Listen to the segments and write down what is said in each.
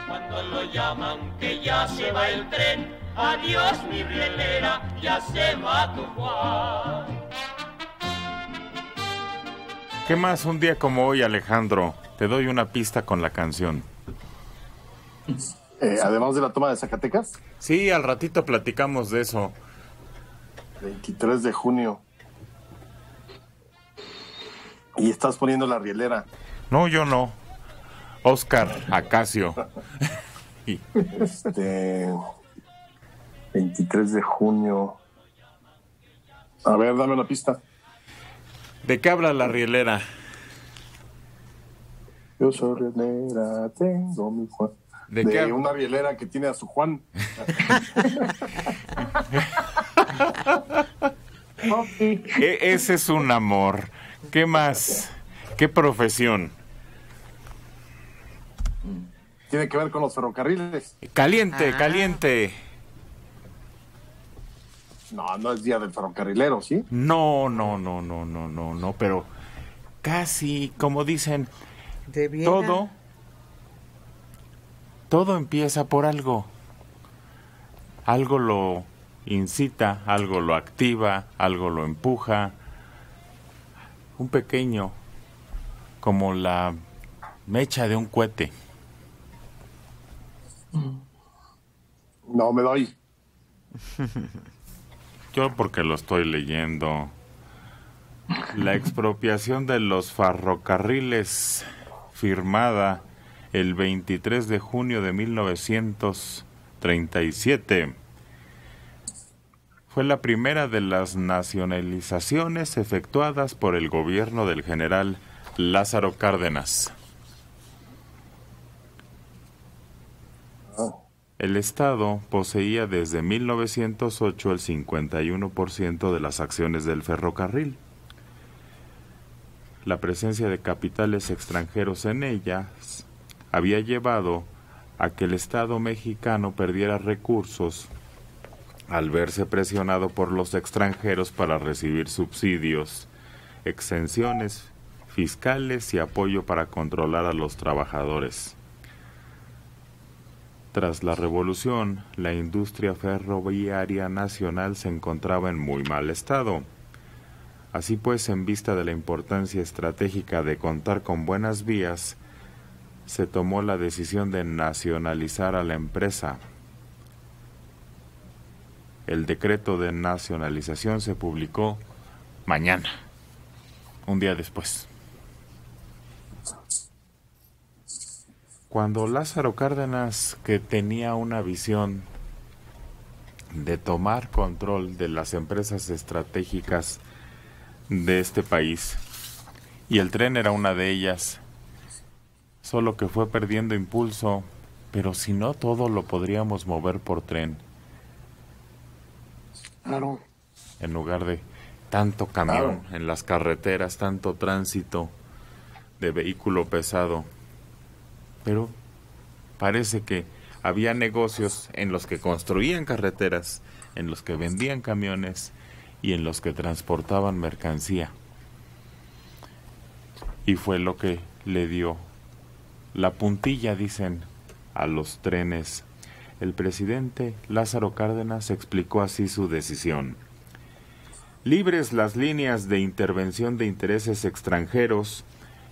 Cuando lo llaman que ya se va el tren, adiós mi rielera, ya se va tu Juan. ¿Qué más un día como hoy, Alejandro? Te doy una pista con la canción. Además de la toma de Zacatecas. Sí, al ratito platicamos de eso. 23 de junio. Y estás poniendo la rielera. No, yo no. Oscar Acacio. 23 de junio. A ver, dame una pista. ¿De qué habla la rielera? Yo soy rielera, tengo mi Juan. De una rielera que tiene a su Juan. Ese es un amor. ¿Qué más? ¿Qué profesión? Tiene que ver con los ferrocarriles. Caliente, caliente. No, no es día del ferrocarrilero, ¿sí? No, pero casi, como dicen, todo empieza por algo. Algo lo incita, algo lo activa, algo lo empuja. Un pequeño, como la mecha de un cohete. No me doy. Yo porque lo estoy leyendo. La expropiación de los ferrocarriles, firmada el 23 de junio de 1937, fue la primera de las nacionalizaciones efectuadas por el gobierno del general Lázaro Cárdenas. El Estado poseía desde 1908 el 51% de las acciones del ferrocarril. La presencia de capitales extranjeros en ellas había llevado a que el Estado mexicano perdiera recursos al verse presionado por los extranjeros para recibir subsidios, exenciones fiscales y apoyo para controlar a los trabajadores. Tras la revolución, la industria ferroviaria nacional se encontraba en muy mal estado. Así pues, en vista de la importancia estratégica de contar con buenas vías, se tomó la decisión de nacionalizar a la empresa. El decreto de nacionalización se publicó mañana, un día después. Cuando Lázaro Cárdenas, que tenía una visión de tomar control de las empresas estratégicas de este país, y el tren era una de ellas, solo que fue perdiendo impulso, pero si no todo lo podríamos mover por tren. Claro. En lugar de tanto camión en las carreteras, tanto tránsito de vehículo pesado. Pero parece que había negocios en los que construían carreteras, en los que vendían camiones y en los que transportaban mercancía. Y fue lo que le dio la puntilla, dicen, a los trenes. El presidente Lázaro Cárdenas explicó así su decisión. Libres las líneas de intervención de intereses extranjeros,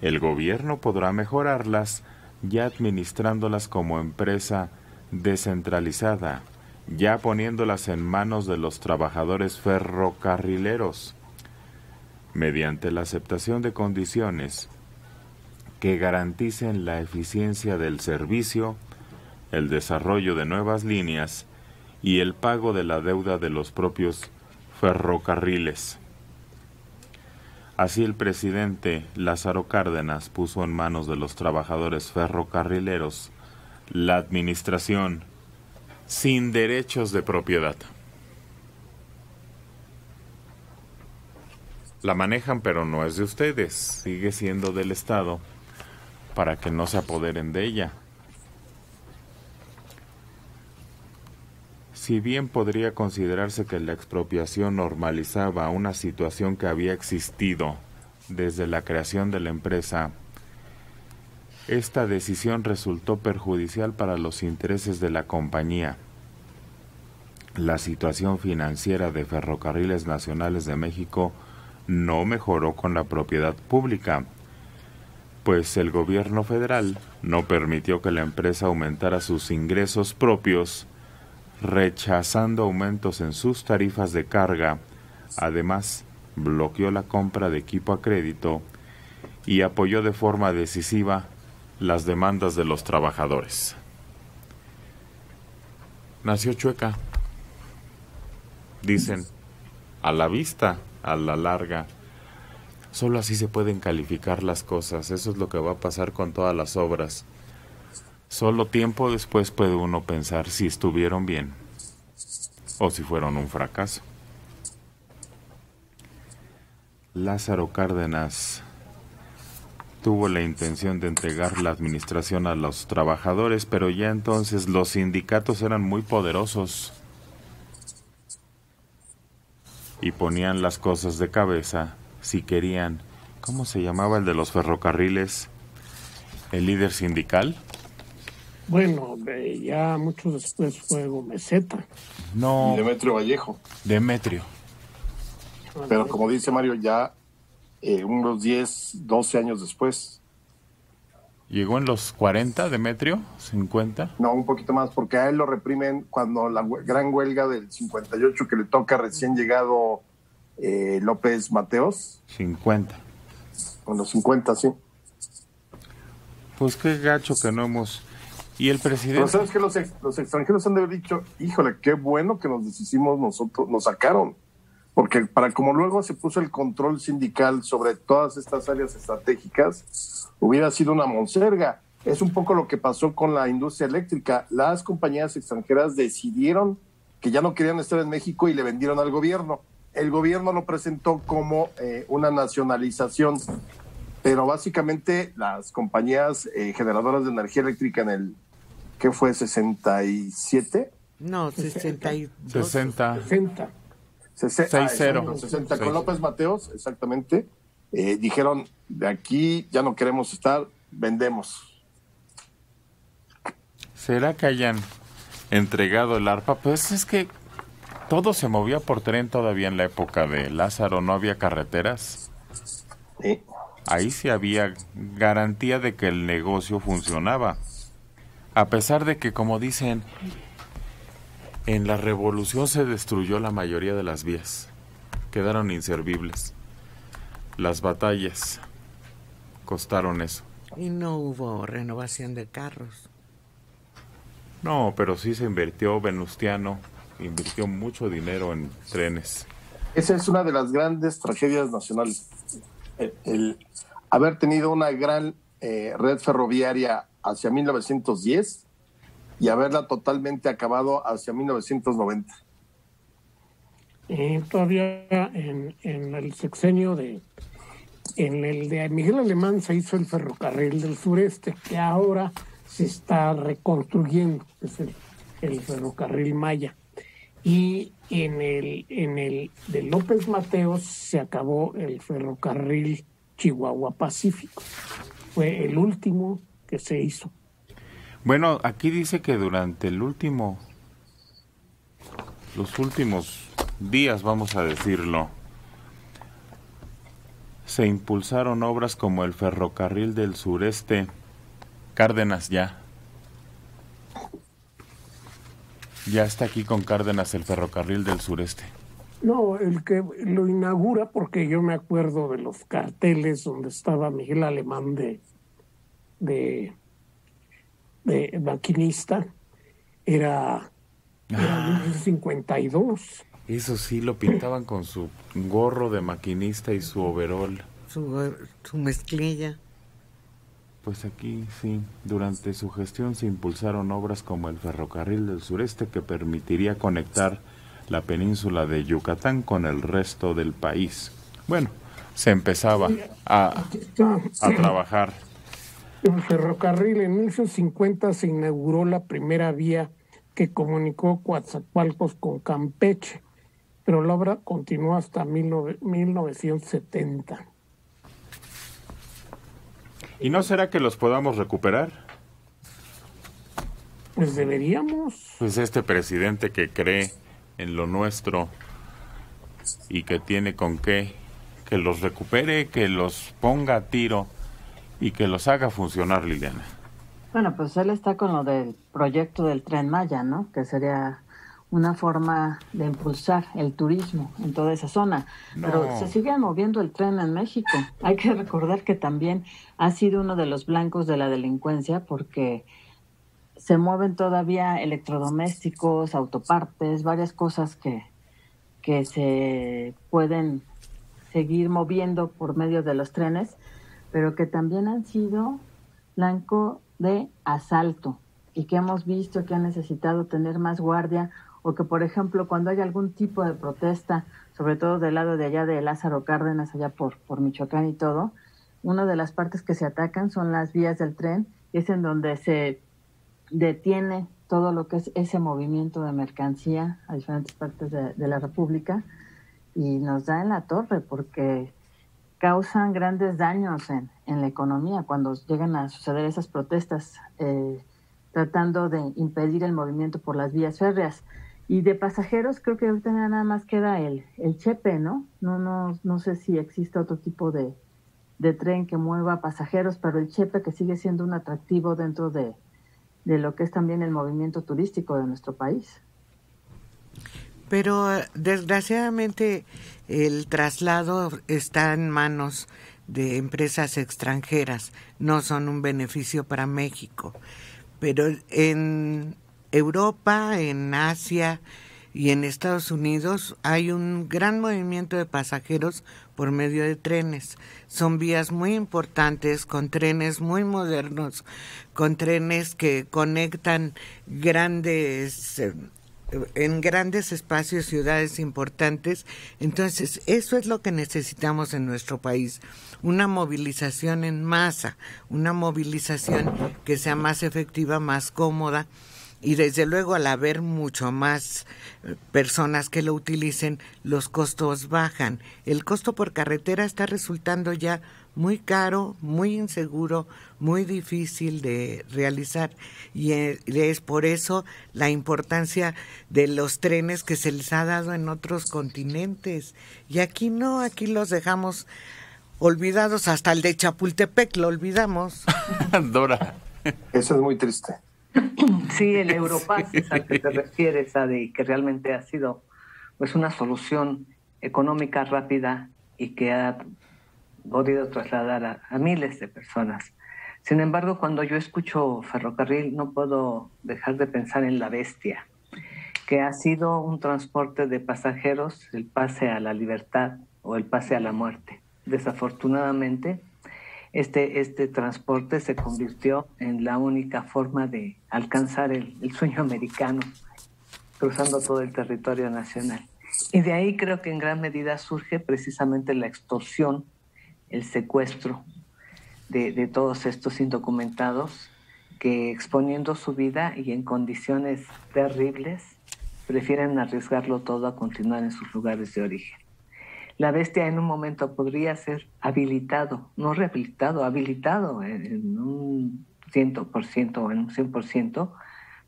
el gobierno podrá mejorarlas ya administrándolas como empresa descentralizada, ya poniéndolas en manos de los trabajadores ferrocarrileros, mediante la aceptación de condiciones que garanticen la eficiencia del servicio, el desarrollo de nuevas líneas y el pago de la deuda de los propios ferrocarriles. Así el presidente Lázaro Cárdenas puso en manos de los trabajadores ferrocarrileros la administración sin derechos de propiedad. La manejan, pero no es de ustedes, sigue siendo del Estado, para que no se apoderen de ella. Si bien podría considerarse que la expropiación normalizaba una situación que había existido desde la creación de la empresa, Esta decisión resultó perjudicial para los intereses de la compañía. La situación financiera de Ferrocarriles Nacionales de México no mejoró con la propiedad pública, pues el gobierno federal no permitió que la empresa aumentara sus ingresos propios, rechazando aumentos en sus tarifas de carga. Además, bloqueó la compra de equipo a crédito y apoyó de forma decisiva las demandas de los trabajadores. Nació chueca. Dicen, a la vista, a la larga. Solo así se pueden calificar las cosas. Eso es lo que va a pasar con todas las obras. Solo tiempo después puede uno pensar si estuvieron bien o si fueron un fracaso. Lázaro Cárdenas tuvo la intención de entregar la administración a los trabajadores, pero ya entonces los sindicatos eran muy poderosos y ponían las cosas de cabeza si querían. ¿Cómo se llamaba el de los ferrocarriles? ¿El líder sindical? Bueno, ya mucho después fue Gomezeta. No. Y Demetrio Vallejo. Demetrio. Pero como dice Mario, ya unos 10, 12 años después. ¿Llegó en los 40, Demetrio? ¿50? No, un poquito más, porque a él lo reprimen cuando la gran huelga del 58 que le toca recién llegado López Mateos. 50. Con los 50, sí. Pues qué gacho que no hemos... Y el presidente... Pero sabes que los extranjeros han de haber dicho, híjole, qué bueno que nos deshicimos nosotros, nos sacaron. Porque para como luego se puso el control sindical sobre todas estas áreas estratégicas, hubiera sido una monserga. Es un poco lo que pasó con la industria eléctrica. Las compañías extranjeras decidieron que ya no querían estar en México y le vendieron al gobierno. El gobierno lo presentó como una nacionalización, pero básicamente las compañías generadoras de energía eléctrica en el, ¿qué fue? ¿67? No, 62. 60. 60 60. con López Mateos, exactamente. Dijeron, de aquí ya no queremos estar, vendemos. ¿Será que hayan entregado el arpa? Pues es que todo se movía por tren todavía en la época de Lázaro, no había carreteras. Sí. Ahí sí había garantía de que el negocio funcionaba. A pesar de que, como dicen, en la revolución se destruyó la mayoría de las vías. Quedaron inservibles. Las batallas costaron eso. Y no hubo renovación de carros. No, pero sí se invirtió. Venustiano invirtió mucho dinero en trenes. Esa es una de las grandes tragedias nacionales. El haber tenido una gran red ferroviaria hacia 1910 y haberla totalmente acabado hacia 1990. Todavía en el sexenio en el de Miguel Alemán se hizo el ferrocarril del sureste, que ahora se está reconstruyendo, es el ferrocarril Maya. Y en el de López Mateos se acabó el ferrocarril Chihuahua Pacífico. Fue el último que se hizo. Bueno, aquí dice que durante los últimos días, vamos a decirlo, se impulsaron obras como el ferrocarril del sureste, Cárdenas ya está aquí con Cárdenas el ferrocarril del sureste. No, el que lo inaugura, porque yo me acuerdo de los carteles donde estaba Miguel Alemán de maquinista, era 1952. Eso sí, lo pintaban con su gorro de maquinista y su overol. Su mezclilla. Pues aquí sí, durante su gestión se impulsaron obras como el ferrocarril del sureste que permitiría conectar la península de Yucatán con el resto del país. Bueno, se empezaba a trabajar. El ferrocarril en 1950 se inauguró la primera vía que comunicó Coatzacoalcos con Campeche, pero la obra continuó hasta 1970. ¿Y no será que los podamos recuperar? Pues deberíamos. Pues este presidente que cree en lo nuestro y que tiene con qué, que los recupere, que los ponga a tiro y que los haga funcionar, Liliana. Bueno, pues él está con lo del proyecto del Tren Maya, ¿no? Que sería una forma de impulsar el turismo en toda esa zona. No. Pero se sigue moviendo el tren en México. Hay que recordar que también ha sido uno de los blancos de la delincuencia porque se mueven todavía electrodomésticos, autopartes, varias cosas que se pueden seguir moviendo por medio de los trenes, pero que también han sido blanco de asalto y que hemos visto que han necesitado tener más guardia o que, por ejemplo, cuando hay algún tipo de protesta, sobre todo del lado de allá de Lázaro Cárdenas, allá por Michoacán y todo, una de las partes que se atacan son las vías del tren, y es en donde se detiene todo lo que es ese movimiento de mercancía a diferentes partes de la República, y nos da en la torre porque causan grandes daños en la economía cuando llegan a suceder esas protestas tratando de impedir el movimiento por las vías férreas. Y de pasajeros creo que ahorita nada más queda el Chepe, ¿no? No sé si existe otro tipo de tren que mueva pasajeros, pero el Chepe, que sigue siendo un atractivo dentro de lo que es también el movimiento turístico de nuestro país. Pero desgraciadamente el traslado está en manos de empresas extranjeras, no son un beneficio para México. Pero en Europa, en Asia y en Estados Unidos hay un gran movimiento de pasajeros por medio de trenes. Son vías muy importantes, con trenes muy modernos, con trenes que conectan en grandes espacios, ciudades importantes. Entonces, eso es lo que necesitamos en nuestro país, una movilización en masa, una movilización que sea más efectiva, más cómoda, y desde luego al haber mucho más personas que lo utilicen, los costos bajan. El costo por carretera está resultando ya muy caro, muy inseguro, muy difícil de realizar, y es por eso la importancia de los trenes que se les ha dado en otros continentes. Y aquí no, aquí los dejamos olvidados, hasta el de Chapultepec lo olvidamos. Dora. Eso es muy triste. Sí, el Europass es al que te refieres, Adi, que realmente ha sido pues una solución económica rápida y que ha podido trasladar a miles de personas. Sin embargo, cuando yo escucho ferrocarril, no puedo dejar de pensar en la bestia, que ha sido un transporte de pasajeros, el pase a la libertad o el pase a la muerte. Desafortunadamente, este transporte se convirtió en la única forma de alcanzar el sueño americano, cruzando todo el territorio nacional. Y de ahí creo que en gran medida surge precisamente la extorsión, el secuestro de todos estos indocumentados que, exponiendo su vida y en condiciones terribles, prefieren arriesgarlo todo a continuar en sus lugares de origen. La bestia en un momento podría ser habilitado, no rehabilitado, habilitado en un 100% o en un 100%,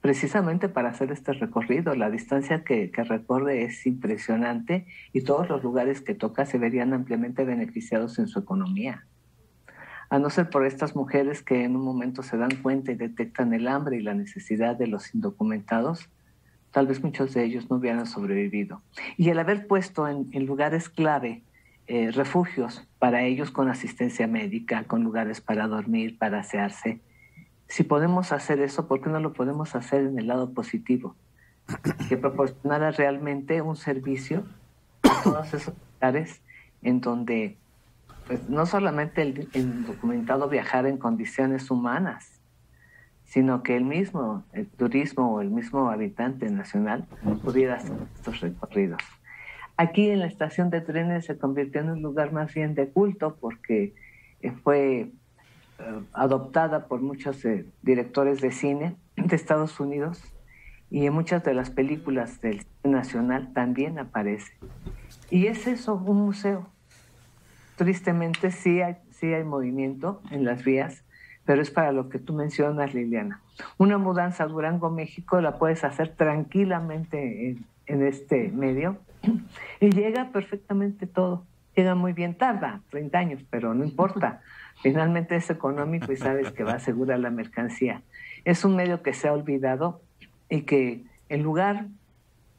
precisamente para hacer este recorrido. La distancia que recorre es impresionante y todos los lugares que toca se verían ampliamente beneficiados en su economía. A no ser por estas mujeres que en un momento se dan cuenta y detectan el hambre y la necesidad de los indocumentados, tal vez muchos de ellos no hubieran sobrevivido. Y el haber puesto en lugares clave refugios para ellos con asistencia médica, con lugares para dormir, para asearse. Si podemos hacer eso, ¿por qué no lo podemos hacer en el lado positivo? Que proporcionara realmente un servicio a todos esos lugares en donde pues, no solamente el indocumentado viajara en condiciones humanas, sino que el turismo o el mismo habitante nacional pudiera hacer estos recorridos. Aquí en la estación de trenes se convirtió en un lugar más bien de culto porque fue adoptada por muchos directores de cine de Estados Unidos, y en muchas de las películas del cine nacional también aparece. Y es eso, un museo. Tristemente sí sí hay movimiento en las vías, pero es para lo que tú mencionas, Liliana. Una mudanza a Durango, México, la puedes hacer tranquilamente en este medio y llega perfectamente todo. Llega muy bien, tarda 30 años, pero no importa. Finalmente es económico y sabes que va a asegurar la mercancía. Es un medio que se ha olvidado y que en lugar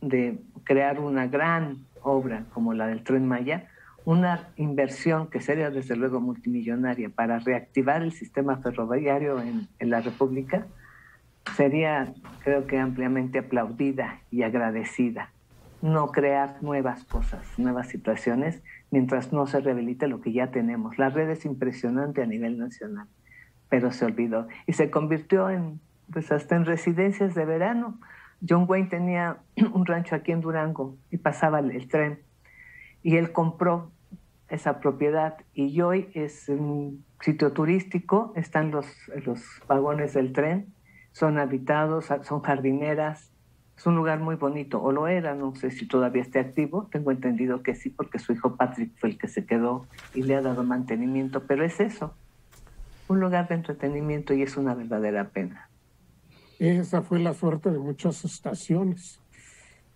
de crear una gran obra como la del Tren Maya, una inversión que sería desde luego multimillonaria para reactivar el sistema ferroviario en la República, sería, creo que, ampliamente aplaudida y agradecida. No crear nuevas cosas, nuevas situaciones, mientras no se rehabilite lo que ya tenemos. La red es impresionante a nivel nacional, pero se olvidó y se convirtió en, pues hasta en residencias de verano. John Wayne tenía un rancho aquí en Durango y pasaba el tren y él compró esa propiedad y hoy es un sitio turístico, están los vagones del tren, son habitados, son jardineras, es un lugar muy bonito, o lo era, no sé si todavía esté activo, tengo entendido que sí, porque su hijo Patrick fue el que se quedó y le ha dado mantenimiento, pero es eso, un lugar de entretenimiento y es una verdadera pena. Esa fue la suerte de muchas estaciones.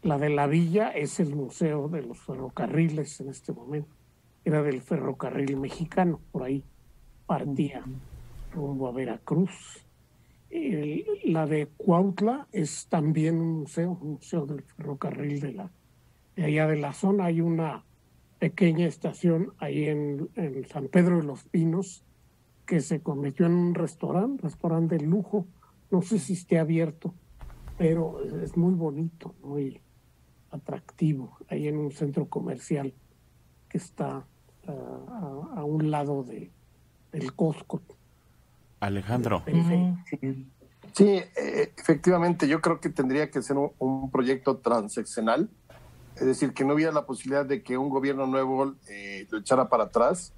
La de la Villa es el museo de los ferrocarriles en este momento. Era del ferrocarril mexicano, por ahí partía rumbo a Veracruz. La de Cuautla es también un museo del ferrocarril de allá de la zona. Hay una pequeña estación ahí en San Pedro de los Pinos que se convirtió en un restaurante de lujo. No sé si esté abierto, pero es muy bonito, muy atractivo, ahí en un centro comercial que está a un lado del Costco. Alejandro. Sí, efectivamente, yo creo que tendría que ser un proyecto transeccional, es decir, que no hubiera la posibilidad de que un gobierno nuevo lo echara para atrás,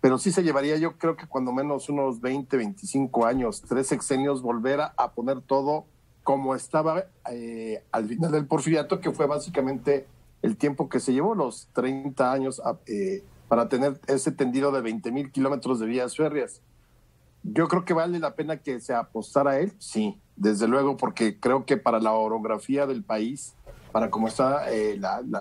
pero sí se llevaría, yo creo que cuando menos unos 20, 25 años, 3 sexenios, volver a poner todo como estaba al final del Porfiriato, que fue básicamente el tiempo que se llevó, los 30 años, para tener ese tendido de 20,000 kilómetros de vías férreas. Yo creo que vale la pena que se apostara a él, sí, desde luego, porque creo que para la orografía del país, para cómo está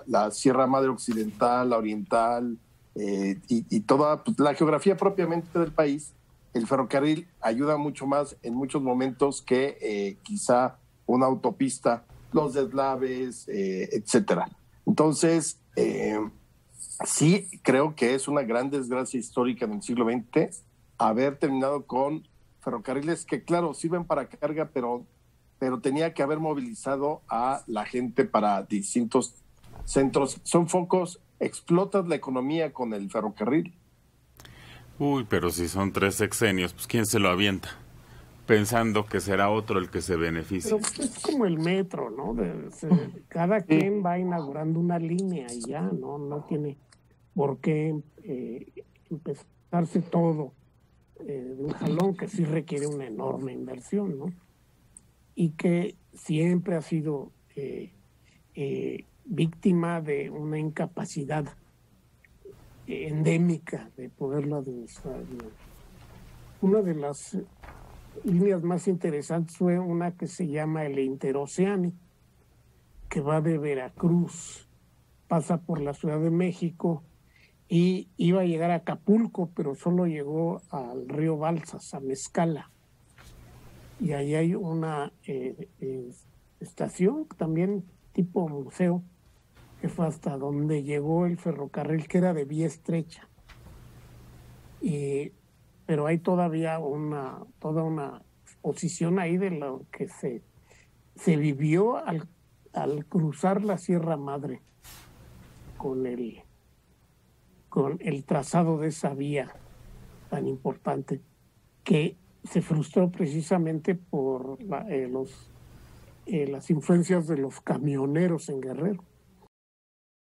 la Sierra Madre Occidental, la Oriental, y toda pues, la geografía propiamente del país, el ferrocarril ayuda mucho más en muchos momentos que quizá una autopista, los deslaves, etcétera. Entonces, sí creo que es una gran desgracia histórica en el siglo XX haber terminado con ferrocarriles que, claro, sirven para carga, pero tenía que haber movilizado a la gente para distintos centros. Son focos, explotas la economía con el ferrocarril. Uy, pero si son 3 sexenios, pues ¿quién se lo avienta? Pensando que será otro el que se beneficie. Pero es como el metro, ¿no? Cada quien va inaugurando una línea y ya, no tiene por qué empezarse todo de un jalón, que sí requiere una enorme inversión, ¿no? Y que siempre ha sido víctima de una incapacidad endémica de poderlo administrar. Una de las líneas más interesantes fue una que se llama el Interoceánico, que va de Veracruz, pasa por la Ciudad de México y iba a llegar a Acapulco, pero solo llegó al río Balsas, a Mezcala. Y ahí hay una estación, también tipo museo, que fue hasta donde llegó el ferrocarril, que era de vía estrecha. Pero hay todavía toda una exposición ahí de lo que se vivió al cruzar la Sierra Madre con el trazado de esa vía tan importante, que se frustró precisamente por las influencias de los camioneros en Guerrero.